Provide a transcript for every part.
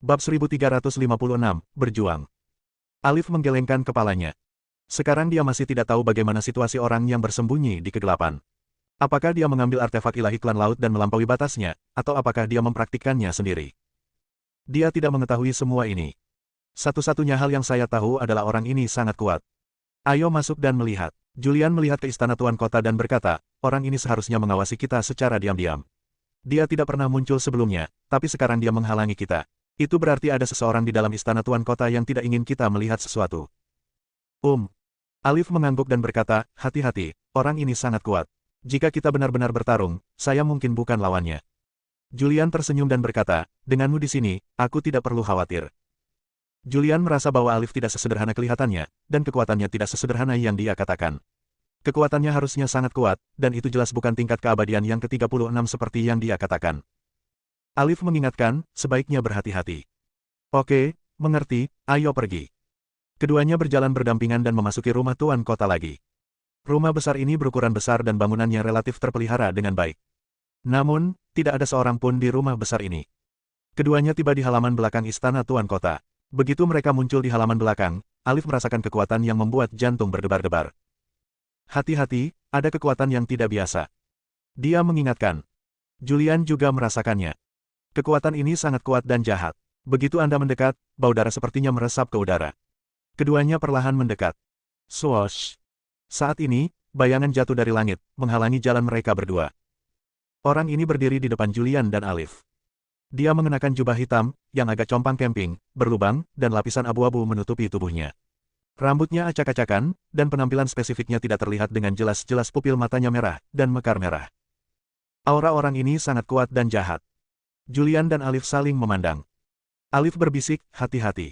Bab 1356, Berjuang. Alif menggelengkan kepalanya. Sekarang dia masih tidak tahu bagaimana situasi orang yang bersembunyi di kegelapan. Apakah dia mengambil artefak ilahi klan laut dan melampaui batasnya, atau apakah dia mempraktikkannya sendiri? Dia tidak mengetahui semua ini. Satu-satunya hal yang saya tahu adalah orang ini sangat kuat. Ayo masuk dan melihat. Julian melihat ke istana Tuan Kota dan berkata, orang ini seharusnya mengawasi kita secara diam-diam. Dia tidak pernah muncul sebelumnya, tapi sekarang dia menghalangi kita. Itu berarti ada seseorang di dalam istana Tuan Kota yang tidak ingin kita melihat sesuatu. Alif mengangguk dan berkata, hati-hati, orang ini sangat kuat. Jika kita benar-benar bertarung, saya mungkin bukan lawannya. Julian tersenyum dan berkata, denganmu di sini, aku tidak perlu khawatir. Julian merasa bahwa Alif tidak sesederhana kelihatannya, dan kekuatannya tidak sesederhana yang dia katakan. Kekuatannya harusnya sangat kuat, dan itu jelas bukan tingkat keabadian yang ke-36 seperti yang dia katakan. Alif mengingatkan, sebaiknya berhati-hati. Oke, mengerti, ayo pergi. Keduanya berjalan berdampingan dan memasuki rumah Tuan Kota lagi. Rumah besar ini berukuran besar dan bangunannya relatif terpelihara dengan baik. Namun, tidak ada seorang pun di rumah besar ini. Keduanya tiba di halaman belakang istana Tuan Kota. Begitu mereka muncul di halaman belakang, Alif merasakan kekuatan yang membuat jantung berdebar-debar. Hati-hati, ada kekuatan yang tidak biasa. Dia mengingatkan. Julian juga merasakannya. Kekuatan ini sangat kuat dan jahat. Begitu Anda mendekat, bau darah sepertinya meresap ke udara. Keduanya perlahan mendekat. Swoosh. Saat ini, bayangan jatuh dari langit, menghalangi jalan mereka berdua. Orang ini berdiri di depan Julian dan Alif. Dia mengenakan jubah hitam, yang agak compang-camping, berlubang, dan lapisan abu-abu menutupi tubuhnya. Rambutnya acak-acakan, dan penampilan spesifiknya tidak terlihat dengan jelas-jelas pupil matanya merah, dan mekar merah. Aura orang ini sangat kuat dan jahat. Julian dan Alif saling memandang. Alif berbisik, hati-hati.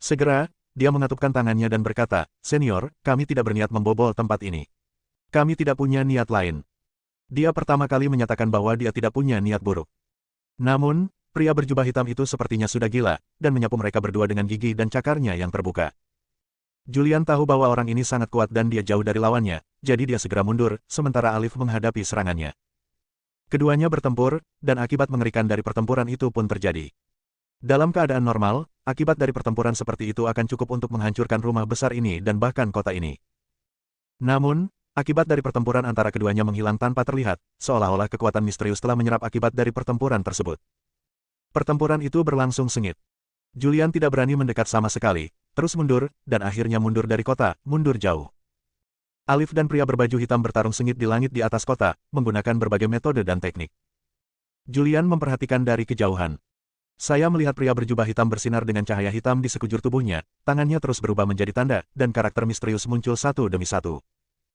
Segera, dia mengatupkan tangannya dan berkata, Senior, kami tidak berniat membobol tempat ini. Kami tidak punya niat lain. Dia pertama kali menyatakan bahwa dia tidak punya niat buruk. Namun, pria berjubah hitam itu sepertinya sudah gila, dan menyapu mereka berdua dengan gigi dan cakarnya yang terbuka. Julian tahu bahwa orang ini sangat kuat dan dia jauh dari lawannya, jadi dia segera mundur, sementara Alif menghadapi serangannya. Keduanya bertempur, dan akibat mengerikan dari pertempuran itu pun terjadi. Dalam keadaan normal, akibat dari pertempuran seperti itu akan cukup untuk menghancurkan rumah besar ini dan bahkan kota ini. Namun, akibat dari pertempuran antara keduanya menghilang tanpa terlihat, seolah-olah kekuatan misterius telah menyerap akibat dari pertempuran tersebut. Pertempuran itu berlangsung sengit. Julian tidak berani mendekat sama sekali, terus mundur, dan akhirnya mundur dari kota, mundur jauh. Alif dan pria berbaju hitam bertarung sengit di langit di atas kota, menggunakan berbagai metode dan teknik. Julian memperhatikan dari kejauhan. Saya melihat pria berjubah hitam bersinar dengan cahaya hitam di sekujur tubuhnya, tangannya terus berubah menjadi tanda, dan karakter misterius muncul satu demi satu.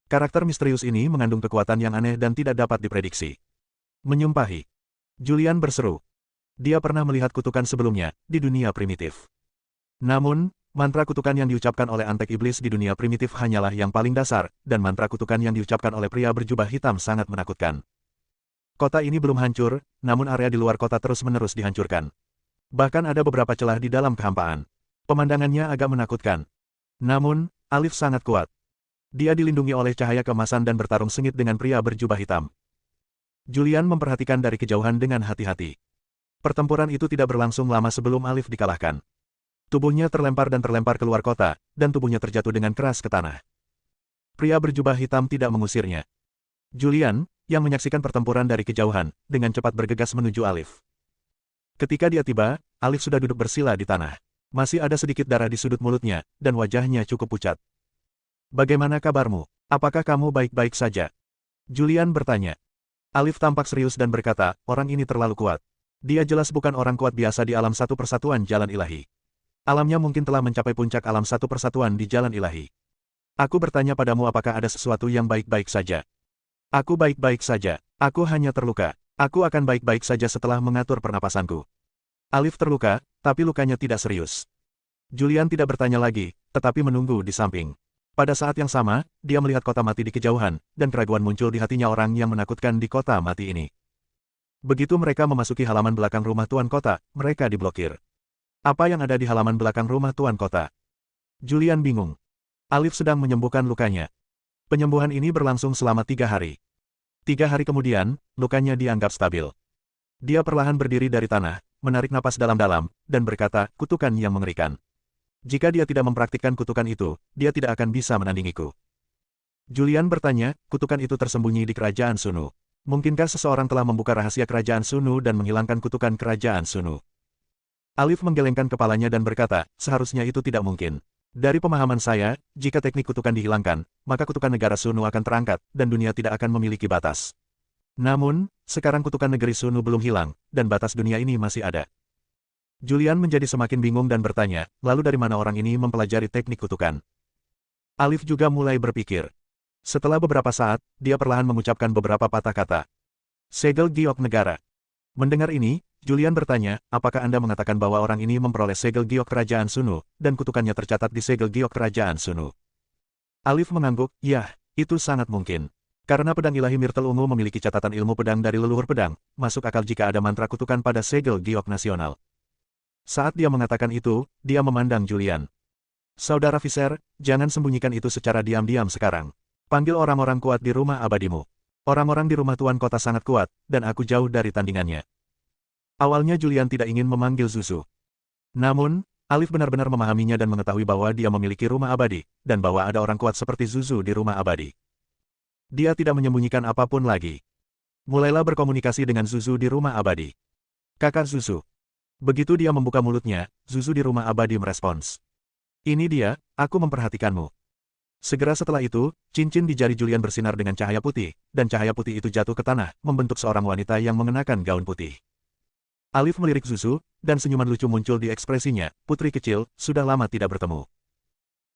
Karakter misterius ini mengandung kekuatan yang aneh dan tidak dapat diprediksi. Menyumpahi. Julian berseru. Dia pernah melihat kutukan sebelumnya, di dunia primitif. Namun, mantra kutukan yang diucapkan oleh antek iblis di dunia primitif hanyalah yang paling dasar, dan mantra kutukan yang diucapkan oleh pria berjubah hitam sangat menakutkan. Kota ini belum hancur, namun area di luar kota terus-menerus dihancurkan. Bahkan ada beberapa celah di dalam kehampaan. Pemandangannya agak menakutkan. Namun, Alif sangat kuat. Dia dilindungi oleh cahaya keemasan dan bertarung sengit dengan pria berjubah hitam. Julian memperhatikan dari kejauhan dengan hati-hati. Pertempuran itu tidak berlangsung lama sebelum Alif dikalahkan. Tubuhnya terlempar dan terlempar keluar kota, dan tubuhnya terjatuh dengan keras ke tanah. Pria berjubah hitam tidak mengusirnya. Julian, yang menyaksikan pertempuran dari kejauhan, dengan cepat bergegas menuju Alif. Ketika dia tiba, Alif sudah duduk bersila di tanah. Masih ada sedikit darah di sudut mulutnya, dan wajahnya cukup pucat. Bagaimana kabarmu? Apakah kamu baik-baik saja? Julian bertanya. Alif tampak serius dan berkata, orang ini terlalu kuat. Dia jelas bukan orang kuat biasa di alam satu persatuan jalan ilahi. Alamnya mungkin telah mencapai puncak alam satu persatuan di jalan ilahi. Aku bertanya padamu apakah ada sesuatu yang baik-baik saja. Aku baik-baik saja. Aku hanya terluka. Aku akan baik-baik saja setelah mengatur pernapasanku. Alif terluka, tapi lukanya tidak serius. Julian tidak bertanya lagi, tetapi menunggu di samping. Pada saat yang sama, dia melihat kota mati di kejauhan, dan keraguan muncul di hatinya orang yang menakutkan di kota mati ini. Begitu mereka memasuki halaman belakang rumah Tuan Kota, mereka diblokir. Apa yang ada di halaman belakang rumah Tuan Kota? Julian bingung. Alif sedang menyembuhkan lukanya. Penyembuhan ini berlangsung selama 3 hari. 3 hari kemudian, lukanya dianggap stabil. Dia perlahan berdiri dari tanah, menarik napas dalam-dalam, dan berkata, kutukan yang mengerikan. Jika dia tidak mempraktikkan kutukan itu, dia tidak akan bisa menandingiku. Julian bertanya, kutukan itu tersembunyi di kerajaan Sunu. Mungkinkah seseorang telah membuka rahasia kerajaan Sunu dan menghilangkan kutukan kerajaan Sunu? Alif menggelengkan kepalanya dan berkata, seharusnya itu tidak mungkin. Dari pemahaman saya, jika teknik kutukan dihilangkan, maka kutukan negara Sunu akan terangkat, dan dunia tidak akan memiliki batas. Namun, sekarang kutukan negeri Sunu belum hilang, dan batas dunia ini masih ada. Julian menjadi semakin bingung dan bertanya, lalu dari mana orang ini mempelajari teknik kutukan? Alif juga mulai berpikir. Setelah beberapa saat, dia perlahan mengucapkan beberapa patah kata. Segel giok negara. Mendengar ini, Julian bertanya, apakah Anda mengatakan bahwa orang ini memperoleh segel giok kerajaan Sunu, dan kutukannya tercatat di segel giok kerajaan Sunu? Alif mengangguk, yah, itu sangat mungkin. Karena pedang ilahi Myrtle Ungu memiliki catatan ilmu pedang dari leluhur pedang, masuk akal jika ada mantra kutukan pada segel giok nasional. Saat dia mengatakan itu, dia memandang Julian. Saudara Visser, jangan sembunyikan itu secara diam-diam sekarang. Panggil orang-orang kuat di rumah abadimu. Orang-orang di rumah Tuan Kota sangat kuat, dan aku jauh dari tandingannya. Awalnya Julian tidak ingin memanggil Zuzu. Namun, Alif benar-benar memahaminya dan mengetahui bahwa dia memiliki rumah abadi, dan bahwa ada orang kuat seperti Zuzu di rumah abadi. Dia tidak menyembunyikan apapun lagi. Mulailah berkomunikasi dengan Zuzu di rumah abadi. Kakak Zuzu. Begitu dia membuka mulutnya, Zuzu di rumah abadi merespons. Ini dia, aku memperhatikanmu. Segera setelah itu, cincin di jari Julian bersinar dengan cahaya putih, dan cahaya putih itu jatuh ke tanah, membentuk seorang wanita yang mengenakan gaun putih. Alif melirik Zuzu, dan senyuman lucu muncul di ekspresinya, putri kecil, sudah lama tidak bertemu.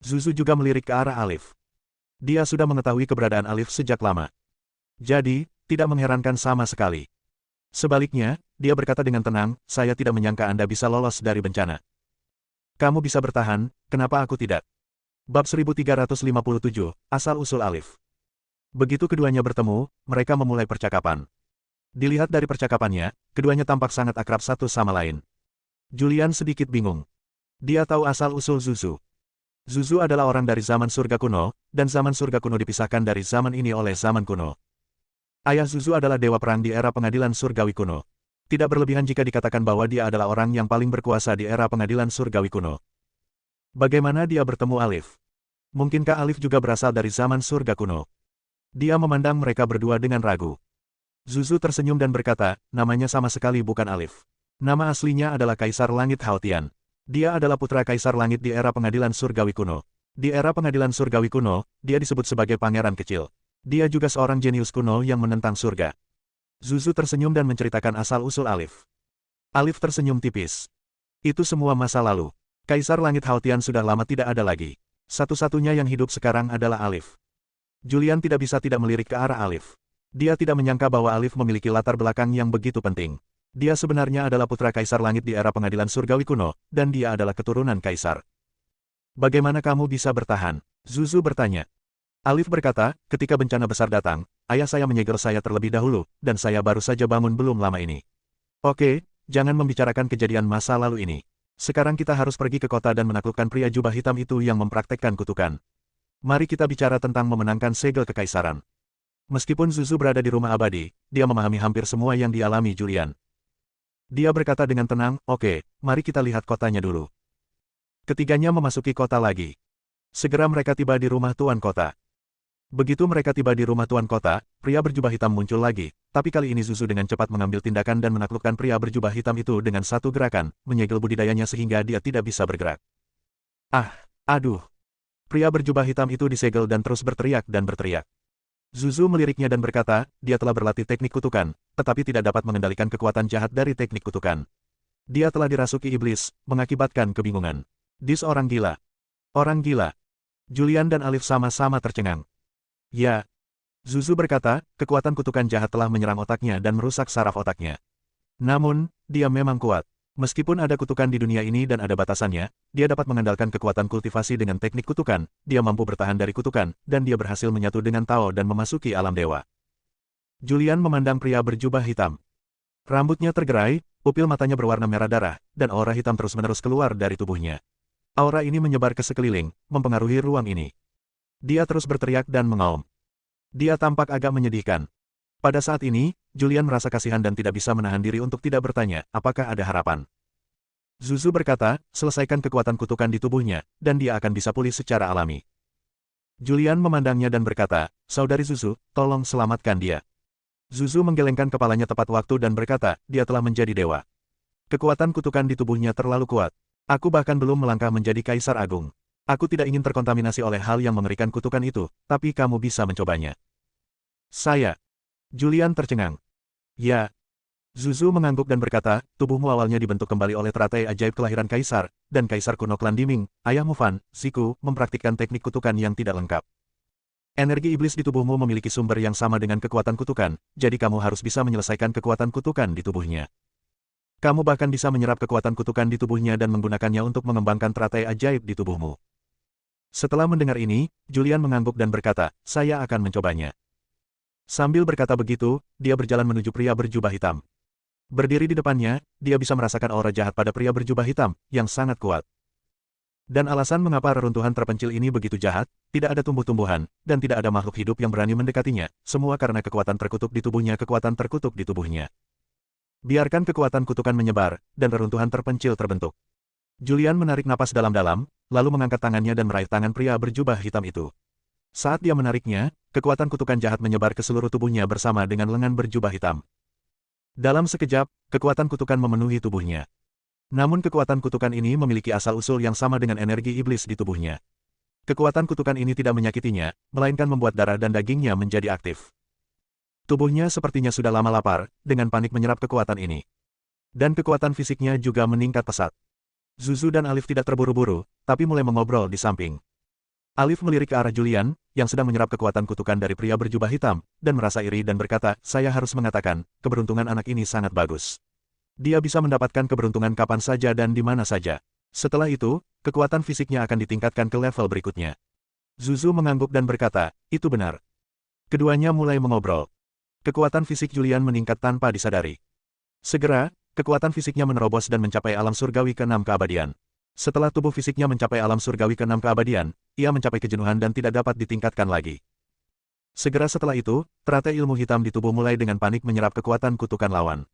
Zuzu juga melirik ke arah Alif. Dia sudah mengetahui keberadaan Alif sejak lama. Jadi, tidak mengherankan sama sekali. Sebaliknya, dia berkata dengan tenang, saya tidak menyangka Anda bisa lolos dari bencana. Kamu bisa bertahan, kenapa aku tidak? Bab 1357, Asal-Usul Alif. Begitu keduanya bertemu, mereka memulai percakapan. Dilihat dari percakapannya, keduanya tampak sangat akrab satu sama lain. Julian sedikit bingung. Dia tahu asal-usul Zuzu. Zuzu adalah orang dari zaman surga kuno, dan zaman surga kuno dipisahkan dari zaman ini oleh zaman kuno. Ayah Zuzu adalah dewa perang di era pengadilan surgawi kuno. Tidak berlebihan jika dikatakan bahwa dia adalah orang yang paling berkuasa di era pengadilan surgawi kuno. Bagaimana dia bertemu Alif? Mungkinkah Alif juga berasal dari zaman surga kuno? Dia memandang mereka berdua dengan ragu. Zuzu tersenyum dan berkata, namanya sama sekali bukan Alif. Nama aslinya adalah Kaisar Langit Haotian. Dia adalah putra Kaisar Langit di era pengadilan surgawi kuno. Di era pengadilan surgawi kuno, dia disebut sebagai pangeran kecil. Dia juga seorang jenius kuno yang menentang surga. Zuzu tersenyum dan menceritakan asal-usul Alif. Alif tersenyum tipis. Itu semua masa lalu. Kaisar Langit Haotian sudah lama tidak ada lagi. Satu-satunya yang hidup sekarang adalah Alif. Julian tidak bisa tidak melirik ke arah Alif. Dia tidak menyangka bahwa Alif memiliki latar belakang yang begitu penting. Dia sebenarnya adalah putra Kaisar Langit di era pengadilan surgawi kuno, dan dia adalah keturunan Kaisar. Bagaimana kamu bisa bertahan? Zuzu bertanya. Alif berkata, ketika bencana besar datang, ayah saya menyegel saya terlebih dahulu, dan saya baru saja bangun belum lama ini. Oke, jangan membicarakan kejadian masa lalu ini. Sekarang kita harus pergi ke kota dan menaklukkan pria jubah hitam itu yang mempraktekkan kutukan. Mari kita bicara tentang memenangkan segel kekaisaran. Meskipun Zuzu berada di rumah abadi, dia memahami hampir semua yang dialami Julian. Dia berkata dengan tenang, oke, mari kita lihat kotanya dulu. Ketiganya memasuki kota lagi. Segera mereka tiba di rumah tuan kota. Begitu mereka tiba di rumah tuan kota, pria berjubah hitam muncul lagi, tapi kali ini Zuzu dengan cepat mengambil tindakan dan menaklukkan pria berjubah hitam itu dengan satu gerakan, menyegel budidayanya sehingga dia tidak bisa bergerak. Ah, aduh. Pria berjubah hitam itu disegel dan terus berteriak dan berteriak. Zuzu meliriknya dan berkata, dia telah berlatih teknik kutukan, tetapi tidak dapat mengendalikan kekuatan jahat dari teknik kutukan. Dia telah dirasuki iblis, mengakibatkan kebingungan. Dis orang gila. Orang gila. Julian dan Alif sama-sama tercengang. Ya. Zuzu berkata, kekuatan kutukan jahat telah menyerang otaknya dan merusak saraf otaknya. Namun, dia memang kuat. Meskipun ada kutukan di dunia ini dan ada batasannya, dia dapat mengandalkan kekuatan kultivasi dengan teknik kutukan, dia mampu bertahan dari kutukan, dan dia berhasil menyatu dengan Tao dan memasuki alam dewa. Julian memandang pria berjubah hitam. Rambutnya tergerai, pupil matanya berwarna merah darah, dan aura hitam terus-menerus keluar dari tubuhnya. Aura ini menyebar ke sekeliling, mempengaruhi ruang ini. Dia terus berteriak dan mengaum. Dia tampak agak menyedihkan. Pada saat ini, Julian merasa kasihan dan tidak bisa menahan diri untuk tidak bertanya, apakah ada harapan. Zuzu berkata, selesaikan kekuatan kutukan di tubuhnya, dan dia akan bisa pulih secara alami. Julian memandangnya dan berkata, Saudari Zuzu, tolong selamatkan dia. Zuzu menggelengkan kepalanya tepat waktu dan berkata, dia telah menjadi dewa. Kekuatan kutukan di tubuhnya terlalu kuat. Aku bahkan belum melangkah menjadi Kaisar Agung. Aku tidak ingin terkontaminasi oleh hal yang mengerikan kutukan itu, tapi kamu bisa mencobanya. Saya. Julian tercengang. Ya. Zuzu mengangguk dan berkata, tubuhmu awalnya dibentuk kembali oleh teratai ajaib kelahiran Kaisar, dan Kaisar kuno klan Diming, ayahmu Fan, Ziku, mempraktikkan teknik kutukan yang tidak lengkap. Energi iblis di tubuhmu memiliki sumber yang sama dengan kekuatan kutukan, jadi kamu harus bisa menyelesaikan kekuatan kutukan di tubuhnya. Kamu bahkan bisa menyerap kekuatan kutukan di tubuhnya dan menggunakannya untuk mengembangkan teratai ajaib di tubuhmu. Setelah mendengar ini, Julian mengangguk dan berkata, saya akan mencobanya. Sambil berkata begitu, dia berjalan menuju pria berjubah hitam. Berdiri di depannya, dia bisa merasakan aura jahat pada pria berjubah hitam, yang sangat kuat. Dan alasan mengapa reruntuhan terpencil ini begitu jahat, tidak ada tumbuh-tumbuhan, dan tidak ada makhluk hidup yang berani mendekatinya, semua karena kekuatan terkutuk di tubuhnya. Biarkan kekuatan kutukan menyebar, dan reruntuhan terpencil terbentuk. Julian menarik napas dalam-dalam, lalu mengangkat tangannya dan meraih tangan pria berjubah hitam itu. Saat dia menariknya, kekuatan kutukan jahat menyebar ke seluruh tubuhnya bersama dengan lengan berjubah hitam. Dalam sekejap, kekuatan kutukan memenuhi tubuhnya. Namun kekuatan kutukan ini memiliki asal-usul yang sama dengan energi iblis di tubuhnya. Kekuatan kutukan ini tidak menyakitinya, melainkan membuat darah dan dagingnya menjadi aktif. Tubuhnya sepertinya sudah lama lapar, dengan panik menyerap kekuatan ini. Dan kekuatan fisiknya juga meningkat pesat. Zuzu dan Alif tidak terburu-buru, tapi mulai mengobrol di samping. Alif melirik ke arah Julian, yang sedang menyerap kekuatan kutukan dari pria berjubah hitam, dan merasa iri dan berkata, saya harus mengatakan, keberuntungan anak ini sangat bagus. Dia bisa mendapatkan keberuntungan kapan saja dan di mana saja. Setelah itu, kekuatan fisiknya akan ditingkatkan ke level berikutnya. Zuzu mengangguk dan berkata, itu benar. Keduanya mulai mengobrol. Kekuatan fisik Julian meningkat tanpa disadari. Segera, kekuatan fisiknya menerobos dan mencapai alam surgawi ke-6 keabadian. Setelah tubuh fisiknya mencapai alam surgawi ke-6 keabadian, ia mencapai kejenuhan dan tidak dapat ditingkatkan lagi. Segera setelah itu, teratai ilmu hitam di tubuh mulai dengan panik menyerap kekuatan kutukan lawan.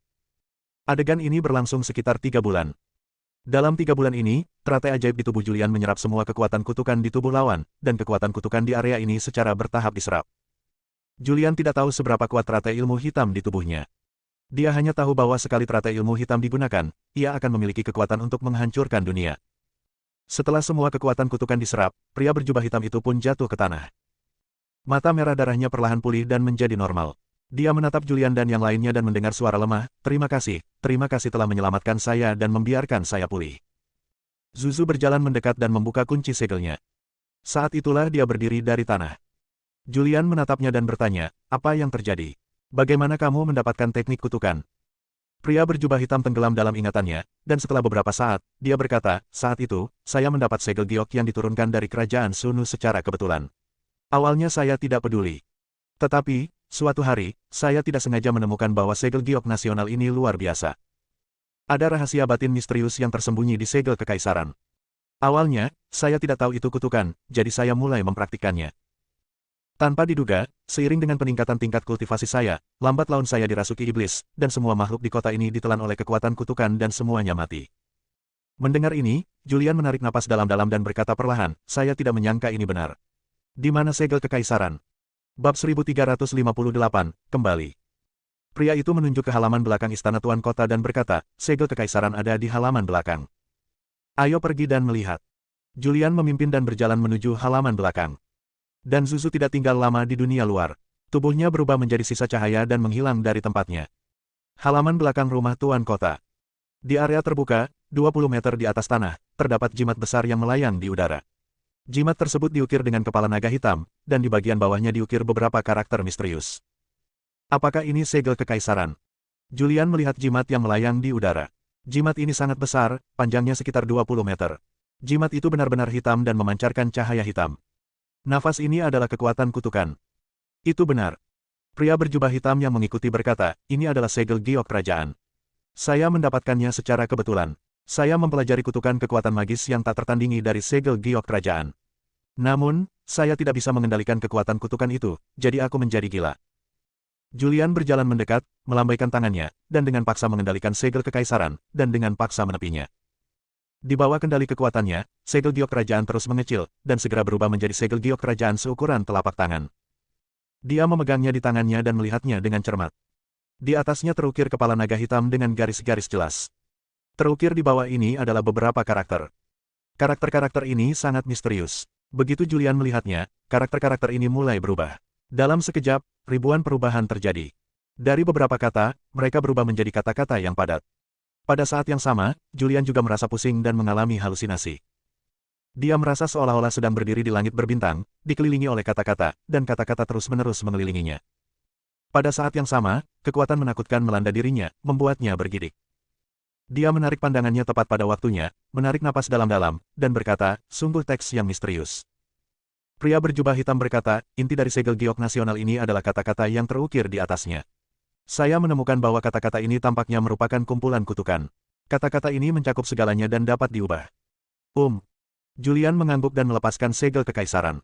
Adegan ini berlangsung sekitar 3 bulan. Dalam 3 bulan ini, teratai ajaib di tubuh Julian menyerap semua kekuatan kutukan di tubuh lawan, dan kekuatan kutukan di area ini secara bertahap diserap. Julian tidak tahu seberapa kuat teratai ilmu hitam di tubuhnya. Dia hanya tahu bahwa sekali teratai ilmu hitam digunakan, ia akan memiliki kekuatan untuk menghancurkan dunia. Setelah semua kekuatan kutukan diserap, pria berjubah hitam itu pun jatuh ke tanah. Mata merah darahnya perlahan pulih dan menjadi normal. Dia menatap Julian dan yang lainnya dan mendengar suara lemah, terima kasih telah menyelamatkan saya dan membiarkan saya pulih. Zuzu berjalan mendekat dan membuka kunci segelnya. Saat itulah dia berdiri dari tanah. Julian menatapnya dan bertanya, apa yang terjadi? Bagaimana kamu mendapatkan teknik kutukan? Pria berjubah hitam tenggelam dalam ingatannya, dan setelah beberapa saat, dia berkata, saat itu, saya mendapat segel giok yang diturunkan dari kerajaan Sunu secara kebetulan. Awalnya saya tidak peduli. Tetapi, suatu hari, saya tidak sengaja menemukan bahwa segel giok nasional ini luar biasa. Ada rahasia batin misterius yang tersembunyi di segel kekaisaran. Awalnya, saya tidak tahu itu kutukan, jadi saya mulai mempraktikkannya. Tanpa diduga, seiring dengan peningkatan tingkat kultivasi saya, lambat laun saya dirasuki iblis, dan semua makhluk di kota ini ditelan oleh kekuatan kutukan dan semuanya mati. Mendengar ini, Julian menarik napas dalam-dalam dan berkata perlahan, saya tidak menyangka ini benar. Di mana segel kekaisaran? Bab 1358, kembali. Pria itu menunjuk ke halaman belakang istana tuan kota dan berkata, segel kekaisaran ada di halaman belakang. Ayo pergi dan melihat. Julian memimpin dan berjalan menuju halaman belakang. Dan Zuzu tidak tinggal lama di dunia luar. Tubuhnya berubah menjadi sisa cahaya dan menghilang dari tempatnya. Halaman belakang rumah tuan kota. Di area terbuka, 20 meter di atas tanah, terdapat jimat besar yang melayang di udara. Jimat tersebut diukir dengan kepala naga hitam, dan di bagian bawahnya diukir beberapa karakter misterius. Apakah ini segel kekaisaran? Julian melihat jimat yang melayang di udara. Jimat ini sangat besar, panjangnya sekitar 20 meter. Jimat itu benar-benar hitam dan memancarkan cahaya hitam. Nafas ini adalah kekuatan kutukan. Itu benar. Pria berjubah hitam yang mengikuti berkata, ini adalah segel giok kerajaan. Saya mendapatkannya secara kebetulan. Saya mempelajari kutukan kekuatan magis yang tak tertandingi dari segel giok kerajaan. Namun, saya tidak bisa mengendalikan kekuatan kutukan itu, jadi aku menjadi gila. Julian berjalan mendekat, melambaikan tangannya, dan dengan paksa mengendalikan segel kekaisaran, dan dengan paksa menepinya. Di bawah kendali kekuatannya, segel giok kerajaan terus mengecil, dan segera berubah menjadi segel giok kerajaan seukuran telapak tangan. Dia memegangnya di tangannya dan melihatnya dengan cermat. Di atasnya terukir kepala naga hitam dengan garis-garis jelas. Terukir di bawah ini adalah beberapa karakter. Karakter-karakter ini sangat misterius. Begitu Julian melihatnya, karakter-karakter ini mulai berubah. Dalam sekejap, ribuan perubahan terjadi. Dari beberapa kata, mereka berubah menjadi kata-kata yang padat. Pada saat yang sama, Julian juga merasa pusing dan mengalami halusinasi. Dia merasa seolah-olah sedang berdiri di langit berbintang, dikelilingi oleh kata-kata, dan kata-kata terus-menerus mengelilinginya. Pada saat yang sama, kekuatan menakutkan melanda dirinya, membuatnya bergidik. Dia menarik pandangannya tepat pada waktunya, menarik napas dalam-dalam, dan berkata, sungguh teks yang misterius. Pria berjubah hitam berkata, inti dari segel giok nasional ini adalah kata-kata yang terukir di atasnya. Saya menemukan bahwa kata-kata ini tampaknya merupakan kumpulan kutukan. Kata-kata ini mencakup segalanya dan dapat diubah. Julian mengangguk dan melepaskan segel kekaisaran.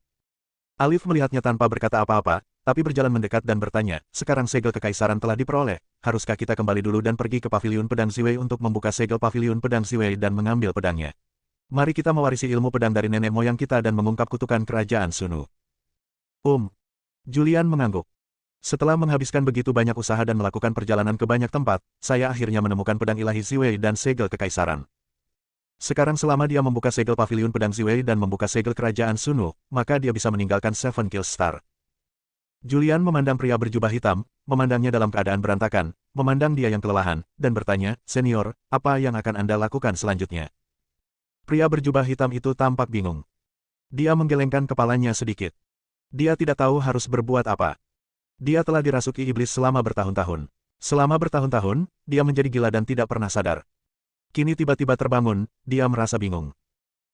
Alif melihatnya tanpa berkata apa-apa, tapi berjalan mendekat dan bertanya, sekarang segel kekaisaran telah diperoleh, haruskah kita kembali dulu dan pergi ke paviliun pedang Ziwei untuk membuka segel paviliun pedang Ziwei dan mengambil pedangnya? Mari kita mewarisi ilmu pedang dari nenek moyang kita dan mengungkap kutukan kerajaan Sunu. Julian mengangguk. Setelah menghabiskan begitu banyak usaha dan melakukan perjalanan ke banyak tempat, saya akhirnya menemukan pedang ilahi Ziwei dan segel kekaisaran. Sekarang selama dia membuka segel paviliun pedang Ziwei dan membuka segel kerajaan Sunu, maka dia bisa meninggalkan Seven Kills Star. Julian memandang pria berjubah hitam, memandangnya dalam keadaan berantakan, memandang dia yang kelelahan, dan bertanya, Senior, apa yang akan Anda lakukan selanjutnya? Pria berjubah hitam itu tampak bingung. Dia menggelengkan kepalanya sedikit. Dia tidak tahu harus berbuat apa. Dia telah dirasuki iblis selama bertahun-tahun. Selama bertahun-tahun, dia menjadi gila dan tidak pernah sadar. Kini tiba-tiba terbangun, dia merasa bingung.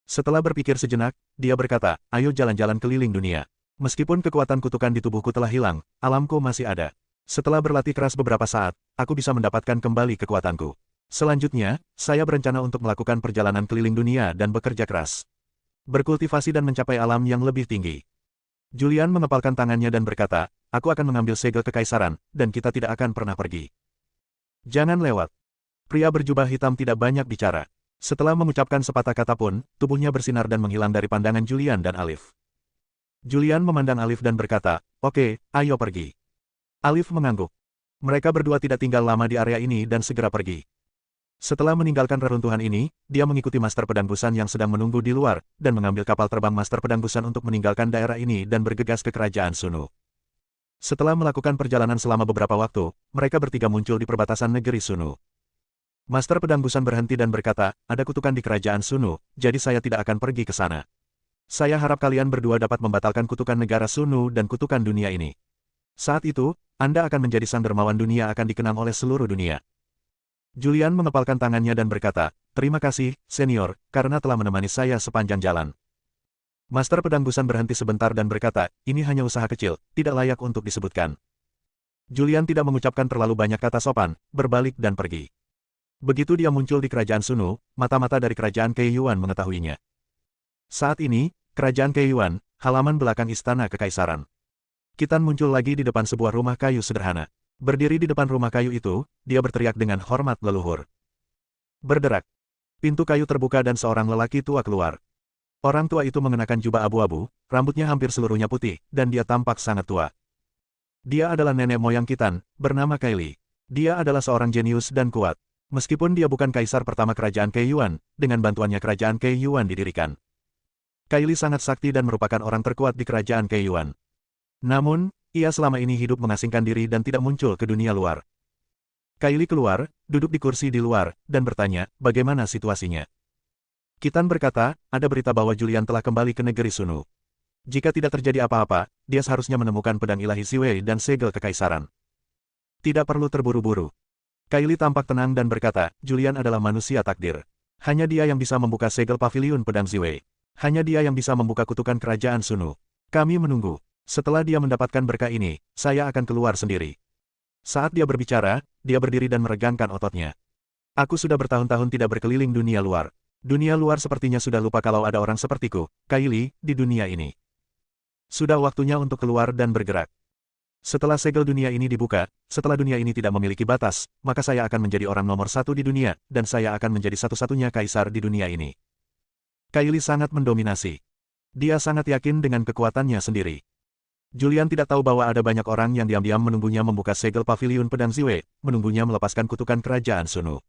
Setelah berpikir sejenak, dia berkata, ayo jalan-jalan keliling dunia. Meskipun kekuatan kutukan di tubuhku telah hilang, alamku masih ada. Setelah berlatih keras beberapa saat, aku bisa mendapatkan kembali kekuatanku. Selanjutnya, saya berencana untuk melakukan perjalanan keliling dunia dan bekerja keras. Berkultivasi dan mencapai alam yang lebih tinggi. Julian mengepalkan tangannya dan berkata, aku akan mengambil segel kekaisaran, dan kita tidak akan pernah pergi. Jangan lewat. Pria berjubah hitam tidak banyak bicara. Setelah mengucapkan sepatah kata pun, tubuhnya bersinar dan menghilang dari pandangan Julian dan Alif. Julian memandang Alif dan berkata, oke, ayo pergi. Alif mengangguk. Mereka berdua tidak tinggal lama di area ini dan segera pergi. Setelah meninggalkan reruntuhan ini, dia mengikuti Master Pedang Busan yang sedang menunggu di luar, dan mengambil kapal terbang Master Pedang Busan untuk meninggalkan daerah ini dan bergegas ke kerajaan Sunu. Setelah melakukan perjalanan selama beberapa waktu, mereka bertiga muncul di perbatasan negeri Sunu. Master Pedang Busan berhenti dan berkata, ada kutukan di kerajaan Sunu, jadi saya tidak akan pergi ke sana. Saya harap kalian berdua dapat membatalkan kutukan negara Sunu dan kutukan dunia ini. Saat itu, Anda akan menjadi sang dermawan dunia akan dikenang oleh seluruh dunia. Julian mengepalkan tangannya dan berkata, terima kasih, senior, karena telah menemani saya sepanjang jalan. Master Pedang Busan berhenti sebentar dan berkata, ini hanya usaha kecil, tidak layak untuk disebutkan. Julian tidak mengucapkan terlalu banyak kata sopan, berbalik dan pergi. Begitu dia muncul di kerajaan Sunu, mata-mata dari kerajaan Keiyuan mengetahuinya. Saat ini, kerajaan Keiyuan, halaman belakang istana kekaisaran. Kitan muncul lagi di depan sebuah rumah kayu sederhana. Berdiri di depan rumah kayu itu, dia berteriak dengan hormat leluhur. Berderak. Pintu kayu terbuka dan seorang lelaki tua keluar. Orang tua itu mengenakan jubah abu-abu, rambutnya hampir seluruhnya putih, dan dia tampak sangat tua. Dia adalah nenek moyang Kitan, bernama Kylie. Dia adalah seorang jenius dan kuat. Meskipun dia bukan kaisar pertama kerajaan Keiyuan, dengan bantuannya kerajaan Keiyuan didirikan. Kylie sangat sakti dan merupakan orang terkuat di kerajaan Keiyuan. Namun, ia selama ini hidup mengasingkan diri dan tidak muncul ke dunia luar. Kylie keluar, duduk di kursi di luar, dan bertanya, bagaimana situasinya? Kitan berkata, ada berita bahwa Julian telah kembali ke negeri Sunu. Jika tidak terjadi apa-apa, dia seharusnya menemukan pedang ilahi Ziwei dan segel kekaisaran. Tidak perlu terburu-buru. Kylie tampak tenang dan berkata, Julian adalah manusia takdir. Hanya dia yang bisa membuka segel paviliun pedang Ziwei. Hanya dia yang bisa membuka kutukan kerajaan Sunu. Kami menunggu. Setelah dia mendapatkan berkah ini, saya akan keluar sendiri. Saat dia berbicara, dia berdiri dan meregangkan ototnya. Aku sudah bertahun-tahun tidak berkeliling dunia luar. Dunia luar sepertinya sudah lupa kalau ada orang sepertiku, Kylie, di dunia ini. Sudah waktunya untuk keluar dan bergerak. Setelah segel dunia ini dibuka, setelah dunia ini tidak memiliki batas, maka saya akan menjadi orang nomor satu di dunia, dan saya akan menjadi satu-satunya kaisar di dunia ini. Kylie sangat mendominasi. Dia sangat yakin dengan kekuatannya sendiri. Julian tidak tahu bahwa ada banyak orang yang diam-diam menunggunya membuka segel paviliun pedang Ziwei, menunggunya melepaskan kutukan kerajaan Sunu.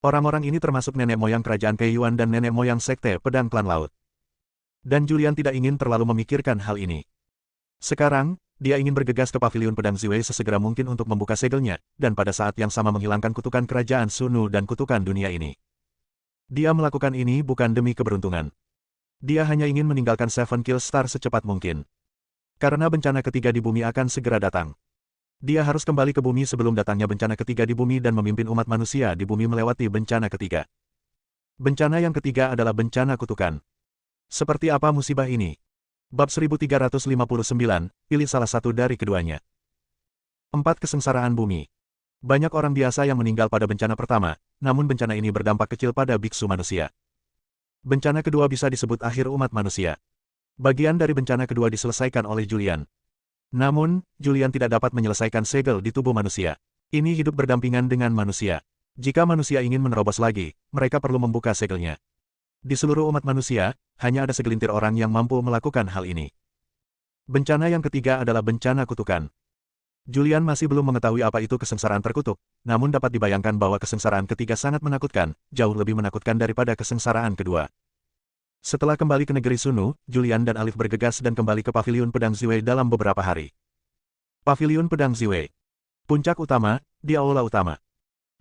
Orang-orang ini termasuk nenek moyang kerajaan Kaiyuan dan nenek moyang sekte pedang klan laut. Dan Julian tidak ingin terlalu memikirkan hal ini. Sekarang, dia ingin bergegas ke paviliun pedang Ziwei sesegera mungkin untuk membuka segelnya, dan pada saat yang sama menghilangkan kutukan kerajaan Sunu dan kutukan dunia ini. Dia melakukan ini bukan demi keberuntungan. Dia hanya ingin meninggalkan Seven Kill Star secepat mungkin. Karena bencana ketiga di bumi akan segera datang. Dia harus kembali ke bumi sebelum datangnya bencana ketiga di bumi dan memimpin umat manusia di bumi melewati bencana ketiga. Bencana yang ketiga adalah bencana kutukan. Seperti apa musibah ini? Bab 1359, pilih salah satu dari keduanya. 4. Kesengsaraan bumi. Banyak orang biasa yang meninggal pada bencana pertama, namun bencana ini berdampak kecil pada biksu manusia. Bencana kedua bisa disebut akhir umat manusia. Bagian dari bencana kedua diselesaikan oleh Julian. Namun, Julian tidak dapat menyelesaikan segel di tubuh manusia. Ini hidup berdampingan dengan manusia. Jika manusia ingin menerobos lagi, mereka perlu membuka segelnya. Di seluruh umat manusia, hanya ada segelintir orang yang mampu melakukan hal ini. Bencana yang ketiga adalah bencana kutukan. Julian masih belum mengetahui apa itu kesengsaraan terkutuk, namun dapat dibayangkan bahwa kesengsaraan ketiga sangat menakutkan, jauh lebih menakutkan daripada kesengsaraan kedua. Setelah kembali ke negeri Sunu, Julian dan Alif bergegas dan kembali ke paviliun pedang Ziwei dalam beberapa hari. Paviliun pedang Ziwei. Puncak utama, di aula utama.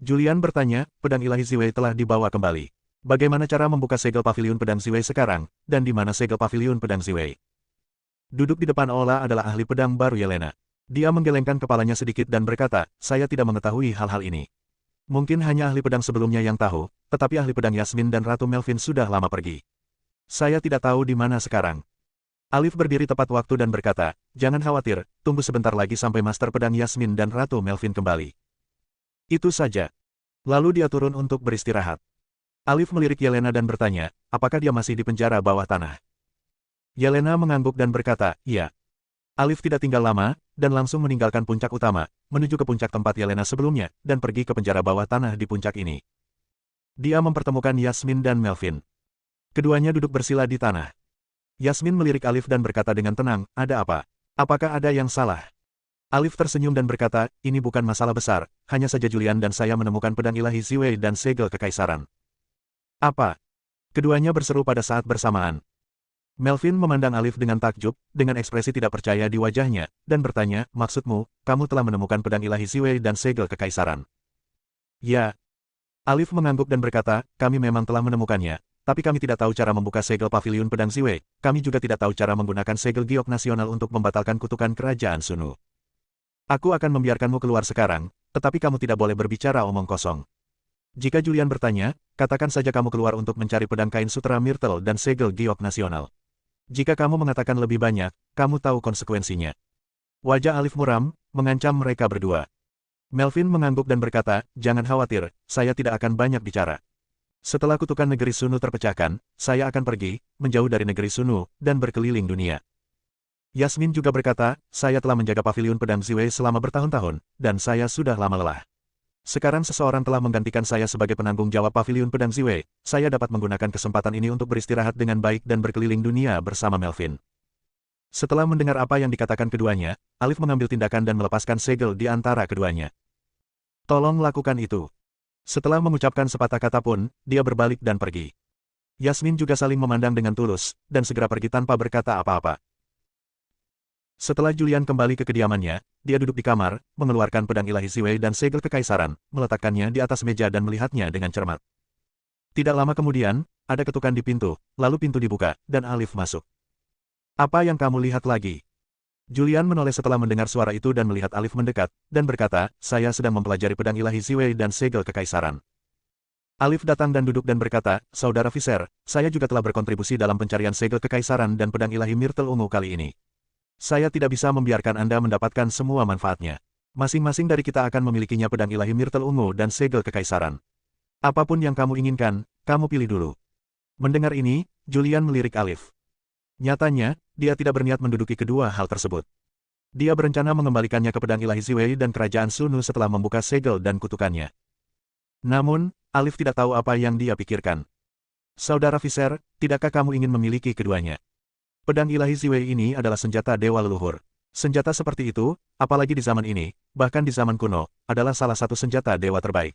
Julian bertanya, pedang ilahi Ziwei telah dibawa kembali. Bagaimana cara membuka segel paviliun pedang Ziwei sekarang, dan di mana segel paviliun pedang Ziwei? Duduk di depan aula adalah ahli pedang baru Yelena. Dia menggelengkan kepalanya sedikit dan berkata, saya tidak mengetahui hal-hal ini. Mungkin hanya ahli pedang sebelumnya yang tahu, tetapi ahli pedang Yasmin dan Ratu Melvin sudah lama pergi. Saya tidak tahu di mana sekarang. Alif berdiri tepat waktu dan berkata, jangan khawatir, tunggu sebentar lagi sampai Master Pedang Yasmin dan Ratu Melvin kembali. Itu saja. Lalu dia turun untuk beristirahat. Alif melirik Yelena dan bertanya, apakah dia masih di penjara bawah tanah? Yelena mengangguk dan berkata, iya. Alif tidak tinggal lama, dan langsung meninggalkan puncak utama, menuju ke puncak tempat Yelena sebelumnya, dan pergi ke penjara bawah tanah di puncak ini. Dia mempertemukan Yasmin dan Melvin. Keduanya duduk bersila di tanah. Yasmin melirik Alif dan berkata dengan tenang, ada apa? Apakah ada yang salah? Alif tersenyum dan berkata, ini bukan masalah besar, hanya saja Julian dan saya menemukan pedang ilahi Ziwei dan segel kekaisaran. Apa? Keduanya berseru pada saat bersamaan. Melvin memandang Alif dengan takjub, dengan ekspresi tidak percaya di wajahnya, dan bertanya, maksudmu, kamu telah menemukan pedang ilahi Ziwei dan segel kekaisaran? Ya. Alif mengangguk dan berkata, kami memang telah menemukannya, tapi kami tidak tahu cara membuka segel paviliun pedang Ziwei, kami juga tidak tahu cara menggunakan segel giok nasional untuk membatalkan kutukan kerajaan Sunu. Aku akan membiarkanmu keluar sekarang, tetapi kamu tidak boleh berbicara omong kosong. Jika Julian bertanya, katakan saja kamu keluar untuk mencari pedang kain sutera Myrtle dan segel giok nasional. Jika kamu mengatakan lebih banyak, kamu tahu konsekuensinya. Wajah Alif muram, mengancam mereka berdua. Melvin mengangguk dan berkata, jangan khawatir, saya tidak akan banyak bicara. Setelah kutukan negeri Sunu terpecahkan, saya akan pergi, menjauh dari negeri Sunu, dan berkeliling dunia. Yasmin juga berkata, saya telah menjaga paviliun pedang Ziwei selama bertahun-tahun, dan saya sudah lama lelah. Sekarang seseorang telah menggantikan saya sebagai penanggung jawab paviliun pedang Ziwei, saya dapat menggunakan kesempatan ini untuk beristirahat dengan baik dan berkeliling dunia bersama Melvin. Setelah mendengar apa yang dikatakan keduanya, Alif mengambil tindakan dan melepaskan segel di antara keduanya. Tolong lakukan itu. Setelah mengucapkan sepatah kata pun, dia berbalik dan pergi. Yasmin juga saling memandang dengan tulus, dan segera pergi tanpa berkata apa-apa. Setelah Julian kembali ke kediamannya, dia duduk di kamar, mengeluarkan pedang ilahi Ziwei dan segel kekaisaran, meletakkannya di atas meja dan melihatnya dengan cermat. Tidak lama kemudian, ada ketukan di pintu, lalu pintu dibuka, dan Alif masuk. Apa yang kamu lihat lagi? Julian menoleh setelah mendengar suara itu dan melihat Alif mendekat, dan berkata, saya sedang mempelajari pedang ilahi Ziwei dan segel kekaisaran. Alif datang dan duduk dan berkata, Saudara Visser, saya juga telah berkontribusi dalam pencarian segel kekaisaran dan pedang ilahi Myrtle ungu kali ini. Saya tidak bisa membiarkan Anda mendapatkan semua manfaatnya. Masing-masing dari kita akan memilikinya pedang ilahi Myrtle ungu dan segel kekaisaran. Apapun yang kamu inginkan, kamu pilih dulu. Mendengar ini, Julian melirik Alif. Nyatanya, dia tidak berniat menduduki kedua hal tersebut. Dia berencana mengembalikannya ke pedang ilahi Ziwei dan kerajaan Sunu setelah membuka segel dan kutukannya. Namun, Alif tidak tahu apa yang dia pikirkan. Saudara Viser, tidakkah kamu ingin memiliki keduanya? Pedang ilahi Ziwei ini adalah senjata dewa leluhur. Senjata seperti itu, apalagi di zaman ini, bahkan di zaman kuno, adalah salah satu senjata dewa terbaik.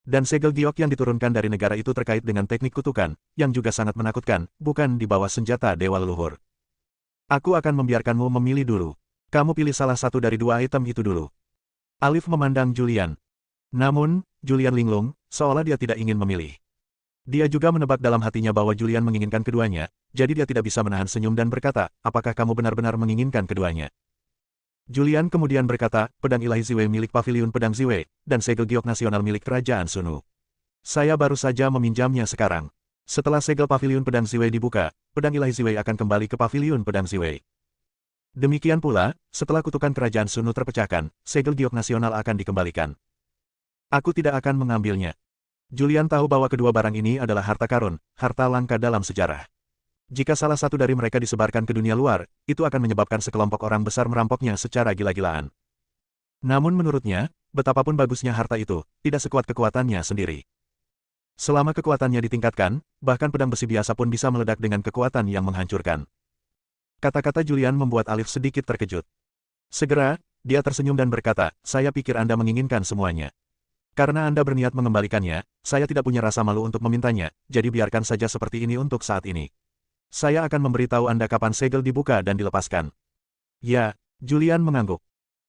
Dan segel giok yang diturunkan dari negara itu terkait dengan teknik kutukan, yang juga sangat menakutkan, bukan di bawah senjata dewa leluhur. Aku akan membiarkanmu memilih dulu. Kamu pilih salah satu dari dua item itu dulu. Alif memandang Julian. Namun, Julian linglung, seolah dia tidak ingin memilih. Dia juga menebak dalam hatinya bahwa Julian menginginkan keduanya, jadi dia tidak bisa menahan senyum dan berkata, apakah kamu benar-benar menginginkan keduanya? Julian kemudian berkata, pedang ilahi Ziwei milik Paviliun Pedang Ziwei, dan segel giok nasional milik Kerajaan Sunu. Saya baru saja meminjamnya sekarang. Setelah segel Paviliun Pedang Ziwei dibuka, pedang ilahi Ziwei akan kembali ke Paviliun Pedang Ziwei. Demikian pula, setelah kutukan Kerajaan Sunu terpecahkan, segel giok nasional akan dikembalikan. Aku tidak akan mengambilnya. Julian tahu bahwa kedua barang ini adalah harta karun, harta langka dalam sejarah. Jika salah satu dari mereka disebarkan ke dunia luar, itu akan menyebabkan sekelompok orang besar merampoknya secara gila-gilaan. Namun menurutnya, betapapun bagusnya harta itu, tidak sekuat kekuatannya sendiri. Selama kekuatannya ditingkatkan, bahkan pedang besi biasa pun bisa meledak dengan kekuatan yang menghancurkan. Kata-kata Julian membuat Alif sedikit terkejut. Segera, dia tersenyum dan berkata, saya pikir Anda menginginkan semuanya. Karena Anda berniat mengembalikannya, saya tidak punya rasa malu untuk memintanya, jadi biarkan saja seperti ini untuk saat ini. Saya akan memberitahu Anda kapan segel dibuka dan dilepaskan. Ya, Julian mengangguk.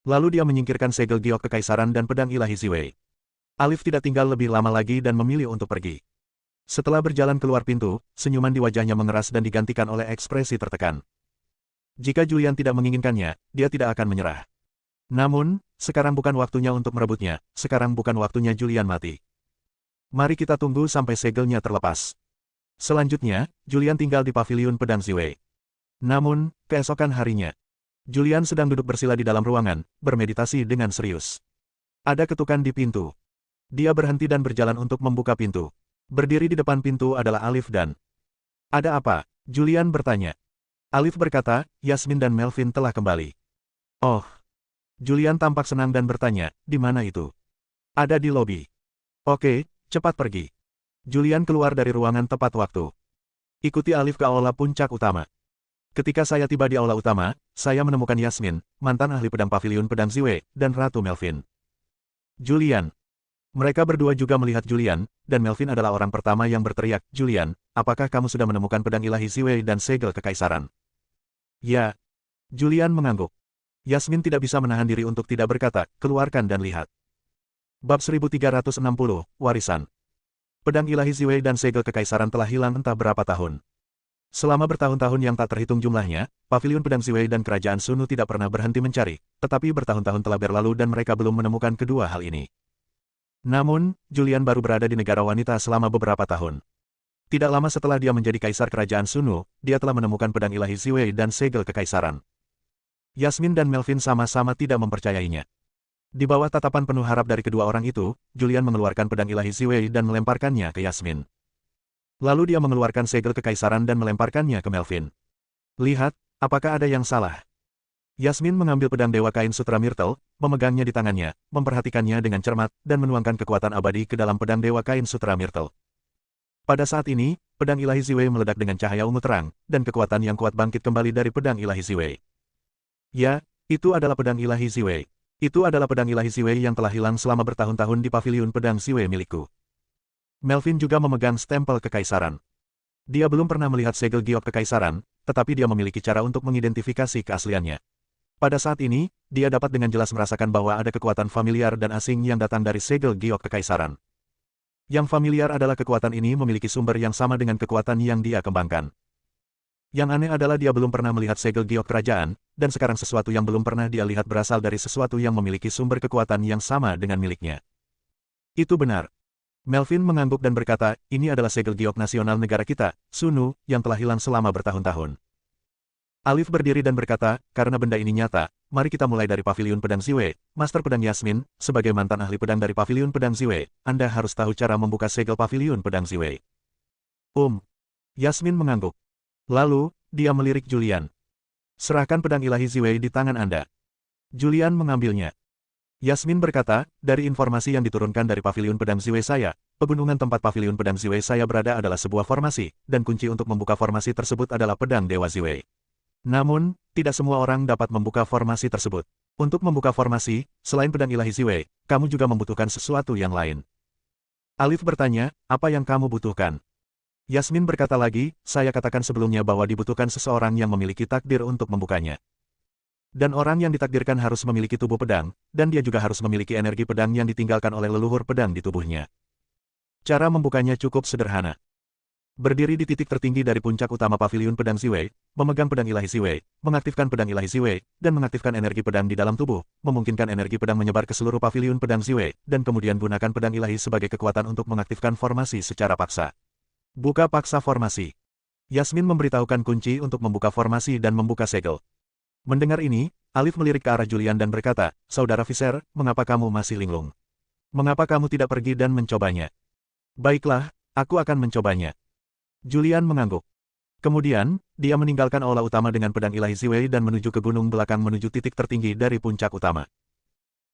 Lalu dia menyingkirkan segel giok kekaisaran dan pedang ilahi Ziwei. Alif tidak tinggal lebih lama lagi dan memilih untuk pergi. Setelah berjalan keluar pintu, senyuman di wajahnya mengeras dan digantikan oleh ekspresi tertekan. Jika Julian tidak menginginkannya, dia tidak akan menyerah. Namun, sekarang bukan waktunya untuk merebutnya, sekarang bukan waktunya Julian mati. Mari kita tunggu sampai segelnya terlepas. Selanjutnya, Julian tinggal di Paviliun Pedang Ziwei. Namun, keesokan harinya, Julian sedang duduk bersila di dalam ruangan, bermeditasi dengan serius. Ada ketukan di pintu. Dia berhenti dan berjalan untuk membuka pintu. Berdiri di depan pintu adalah Alif dan... Ada apa? Julian bertanya. Alif berkata, Yasmin dan Melvin telah kembali. Oh. Julian tampak senang dan bertanya, di mana itu? Ada di lobi. Oke, cepat pergi. Julian keluar dari ruangan tepat waktu. Ikuti Alif ke aula puncak utama. Ketika saya tiba di aula utama, saya menemukan Yasmin, mantan ahli pedang Paviliun Pedang Ziwei, dan Ratu Melvin. Julian. Mereka berdua juga melihat Julian, dan Melvin adalah orang pertama yang berteriak, Julian, apakah kamu sudah menemukan pedang ilahi Ziwei dan segel kekaisaran? Ya. Julian mengangguk. Yasmin tidak bisa menahan diri untuk tidak berkata, keluarkan dan lihat. Bab 1360, Warisan. Pedang ilahi Ziwei dan segel kekaisaran telah hilang entah berapa tahun. Selama bertahun-tahun yang tak terhitung jumlahnya, Paviliun Pedang Ziwei dan Kerajaan Sunu tidak pernah berhenti mencari, tetapi bertahun-tahun telah berlalu dan mereka belum menemukan kedua hal ini. Namun, Julian baru berada di negara wanita selama beberapa tahun. Tidak lama setelah dia menjadi kaisar Kerajaan Sunu, dia telah menemukan pedang ilahi Ziwei dan segel kekaisaran. Yasmin dan Melvin sama-sama tidak mempercayainya. Di bawah tatapan penuh harap dari kedua orang itu, Julian mengeluarkan pedang ilahi Ziwei dan melemparkannya ke Yasmin. Lalu dia mengeluarkan segel kekaisaran dan melemparkannya ke Melvin. Lihat, apakah ada yang salah? Yasmin mengambil pedang Dewa Kain Sutra Myrtle, memegangnya di tangannya, memperhatikannya dengan cermat, dan menuangkan kekuatan abadi ke dalam pedang Dewa Kain Sutra Myrtle. Pada saat ini, pedang ilahi Ziwei meledak dengan cahaya ungu terang, dan kekuatan yang kuat bangkit kembali dari pedang ilahi Ziwei. Ya, itu adalah pedang ilahi Ziwei. Itu adalah pedang ilahi Ziwei yang telah hilang selama bertahun-tahun di Paviliun Pedang Ziwei milikku. Melvin juga memegang stempel kekaisaran. Dia belum pernah melihat segel giok kekaisaran, tetapi dia memiliki cara untuk mengidentifikasi keasliannya. Pada saat ini, dia dapat dengan jelas merasakan bahwa ada kekuatan familiar dan asing yang datang dari segel giok kekaisaran. Yang familiar adalah kekuatan ini memiliki sumber yang sama dengan kekuatan yang dia kembangkan. Yang aneh adalah dia belum pernah melihat segel giok kerajaan, dan sekarang sesuatu yang belum pernah dia lihat berasal dari sesuatu yang memiliki sumber kekuatan yang sama dengan miliknya. Itu benar. Melvin mengangguk dan berkata, ini adalah segel giok nasional negara kita, Sunu, yang telah hilang selama bertahun-tahun. Alif berdiri dan berkata, karena benda ini nyata, mari kita mulai dari Paviliun Pedang Ziwei. Master Pedang Yasmin, sebagai mantan ahli pedang dari Paviliun Pedang Ziwei, Anda harus tahu cara membuka segel Paviliun Pedang Ziwei. Yasmin mengangguk. Lalu, dia melirik Julian. Serahkan pedang ilahi Ziwei di tangan Anda. Julian mengambilnya. Yasmin berkata, dari informasi yang diturunkan dari paviliun pedang Ziwei saya, pegunungan tempat paviliun pedang Ziwei saya berada adalah sebuah formasi, dan kunci untuk membuka formasi tersebut adalah pedang Dewa Ziwei. Namun, tidak semua orang dapat membuka formasi tersebut. Untuk membuka formasi, selain pedang ilahi Ziwei, kamu juga membutuhkan sesuatu yang lain. Alif bertanya, apa yang kamu butuhkan? Yasmin berkata lagi, saya katakan sebelumnya bahwa dibutuhkan seseorang yang memiliki takdir untuk membukanya. Dan orang yang ditakdirkan harus memiliki tubuh pedang, dan dia juga harus memiliki energi pedang yang ditinggalkan oleh leluhur pedang di tubuhnya. Cara membukanya cukup sederhana. Berdiri di titik tertinggi dari puncak utama paviliun pedang Ziwei, memegang pedang ilahi Ziwei, mengaktifkan pedang ilahi Ziwei, dan mengaktifkan energi pedang di dalam tubuh, memungkinkan energi pedang menyebar ke seluruh paviliun pedang Ziwei, dan kemudian gunakan pedang ilahi sebagai kekuatan untuk mengaktifkan formasi secara paksa. Buka paksa formasi. Yasmin memberitahukan kunci untuk membuka formasi dan membuka segel. Mendengar ini, Alif melirik ke arah Julian dan berkata, Saudara Visser, mengapa kamu masih linglung? Mengapa kamu tidak pergi dan mencobanya? Baiklah, aku akan mencobanya. Julian mengangguk. Kemudian, dia meninggalkan aula utama dengan pedang ilahi Ziwei dan menuju ke gunung belakang menuju titik tertinggi dari puncak utama.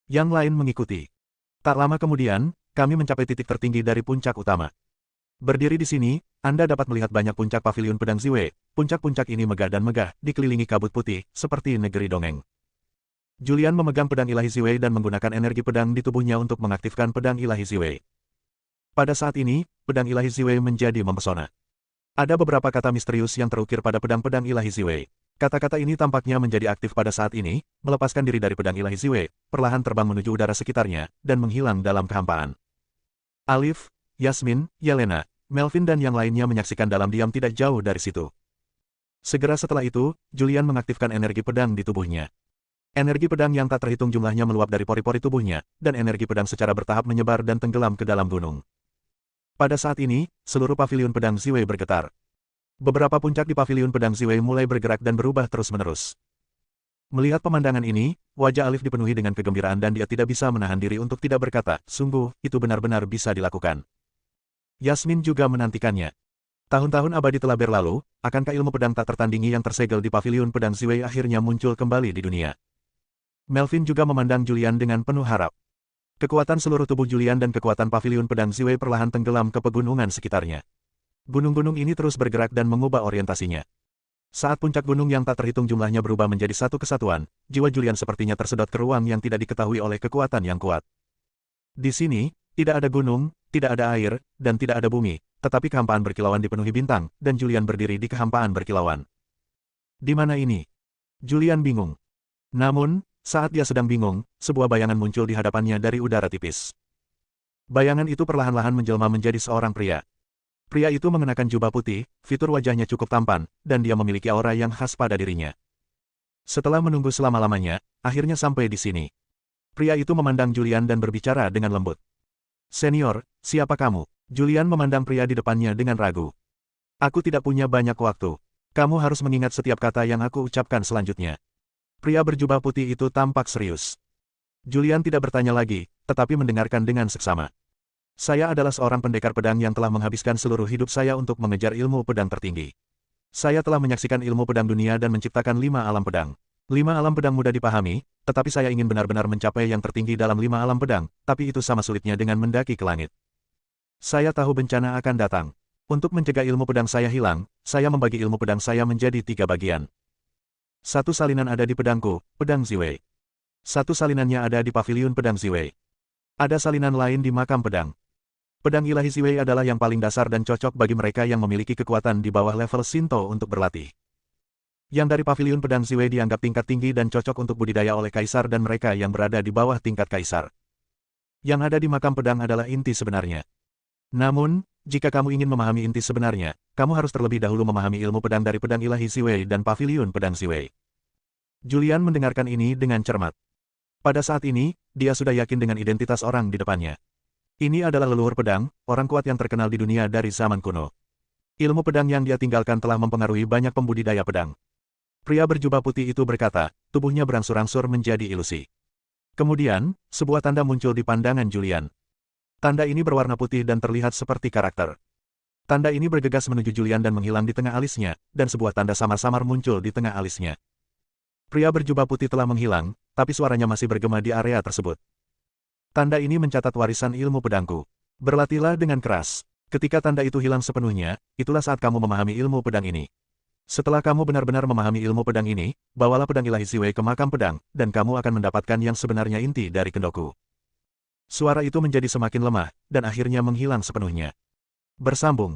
Yang lain mengikuti. Tak lama kemudian, kami mencapai titik tertinggi dari puncak utama. Berdiri di sini, Anda dapat melihat banyak puncak paviliun pedang Ziwei. Puncak-puncak ini megah dan megah, dikelilingi kabut putih, seperti negeri dongeng. Julian memegang pedang ilahi Ziwei dan menggunakan energi pedang di tubuhnya untuk mengaktifkan pedang ilahi Ziwei. Pada saat ini, pedang ilahi Ziwei menjadi mempesona. Ada beberapa kata misterius yang terukir pada pedang-pedang ilahi Ziwei. Kata-kata ini tampaknya menjadi aktif pada saat ini, melepaskan diri dari pedang ilahi Ziwei, perlahan terbang menuju udara sekitarnya, dan menghilang dalam kehampaan. Alif, Yasmin, Yelena, Melvin dan yang lainnya menyaksikan dalam diam tidak jauh dari situ. Segera setelah itu, Julian mengaktifkan energi pedang di tubuhnya. Energi pedang yang tak terhitung jumlahnya meluap dari pori-pori tubuhnya, dan energi pedang secara bertahap menyebar dan tenggelam ke dalam gunung. Pada saat ini, seluruh paviliun pedang Ziwei bergetar. Beberapa puncak di paviliun pedang Ziwei mulai bergerak dan berubah terus-menerus. Melihat pemandangan ini, wajah Alif dipenuhi dengan kegembiraan dan dia tidak bisa menahan diri untuk tidak berkata, sungguh, itu benar-benar bisa dilakukan. Yasmin juga menantikannya. Tahun-tahun abadi telah berlalu, akankah ilmu pedang tak tertandingi yang tersegel di paviliun pedang Ziwei akhirnya muncul kembali di dunia? Melvin juga memandang Julian dengan penuh harap. Kekuatan seluruh tubuh Julian dan kekuatan paviliun pedang Ziwei perlahan tenggelam ke pegunungan sekitarnya. Gunung-gunung ini terus bergerak dan mengubah orientasinya. Saat puncak gunung yang tak terhitung jumlahnya berubah menjadi satu kesatuan, jiwa Julian sepertinya tersedot ke ruang yang tidak diketahui oleh kekuatan yang kuat. Di sini, tidak ada gunung, tidak ada air, dan tidak ada bumi, tetapi kehampaan berkilauan dipenuhi bintang, dan Julian berdiri di kehampaan berkilauan. Di mana ini? Julian bingung. Namun, saat dia sedang bingung, sebuah bayangan muncul di hadapannya dari udara tipis. Bayangan itu perlahan-lahan menjelma menjadi seorang pria. Pria itu mengenakan jubah putih, fitur wajahnya cukup tampan, dan dia memiliki aura yang khas pada dirinya. Setelah menunggu selama-lamanya, akhirnya sampai di sini. Pria itu memandang Julian dan berbicara dengan lembut. Senior, siapa kamu? Julian memandang pria di depannya dengan ragu. Aku tidak punya banyak waktu. Kamu harus mengingat setiap kata yang aku ucapkan selanjutnya. Pria berjubah putih itu tampak serius. Julian tidak bertanya lagi, tetapi mendengarkan dengan seksama. Saya adalah seorang pendekar pedang yang telah menghabiskan seluruh hidup saya untuk mengejar ilmu pedang tertinggi. Saya telah menyaksikan ilmu pedang dunia dan menciptakan 5 alam pedang. 5 alam pedang mudah dipahami, tetapi saya ingin benar-benar mencapai yang tertinggi dalam 5 alam pedang, tapi itu sama sulitnya dengan mendaki ke langit. Saya tahu bencana akan datang. Untuk mencegah ilmu pedang saya hilang, saya membagi ilmu pedang saya menjadi 3 bagian. Satu salinan ada di pedangku, pedang Ziwei. Satu salinannya ada di paviliun pedang Ziwei. Ada salinan lain di makam pedang. Pedang ilahi Ziwei adalah yang paling dasar dan cocok bagi mereka yang memiliki kekuatan di bawah level Shinto untuk berlatih. Yang dari paviliun pedang Ziwei dianggap tingkat tinggi dan cocok untuk budidaya oleh kaisar dan mereka yang berada di bawah tingkat kaisar. Yang ada di makam pedang adalah inti sebenarnya. Namun, jika kamu ingin memahami inti sebenarnya, kamu harus terlebih dahulu memahami ilmu pedang dari pedang ilahi Ziwei dan paviliun pedang Ziwei. Julian mendengarkan ini dengan cermat. Pada saat ini, dia sudah yakin dengan identitas orang di depannya. Ini adalah leluhur pedang, orang kuat yang terkenal di dunia dari zaman kuno. Ilmu pedang yang dia tinggalkan telah mempengaruhi banyak pembudidaya pedang. Pria berjubah putih itu berkata, tubuhnya berangsur-angsur menjadi ilusi. Kemudian, sebuah tanda muncul di pandangan Julian. Tanda ini berwarna putih dan terlihat seperti karakter. Tanda ini bergegas menuju Julian dan menghilang di tengah alisnya, dan sebuah tanda samar-samar muncul di tengah alisnya. Pria berjubah putih telah menghilang, tapi suaranya masih bergema di area tersebut. Tanda ini mencatat warisan ilmu pedangku. Berlatihlah dengan keras. Ketika tanda itu hilang sepenuhnya, itulah saat kamu memahami ilmu pedang ini. Setelah kamu benar-benar memahami ilmu pedang ini, bawalah pedang ilahi Ziwei ke makam pedang, dan kamu akan mendapatkan yang sebenarnya inti dari kendoku. Suara itu menjadi semakin lemah, dan akhirnya menghilang sepenuhnya. Bersambung.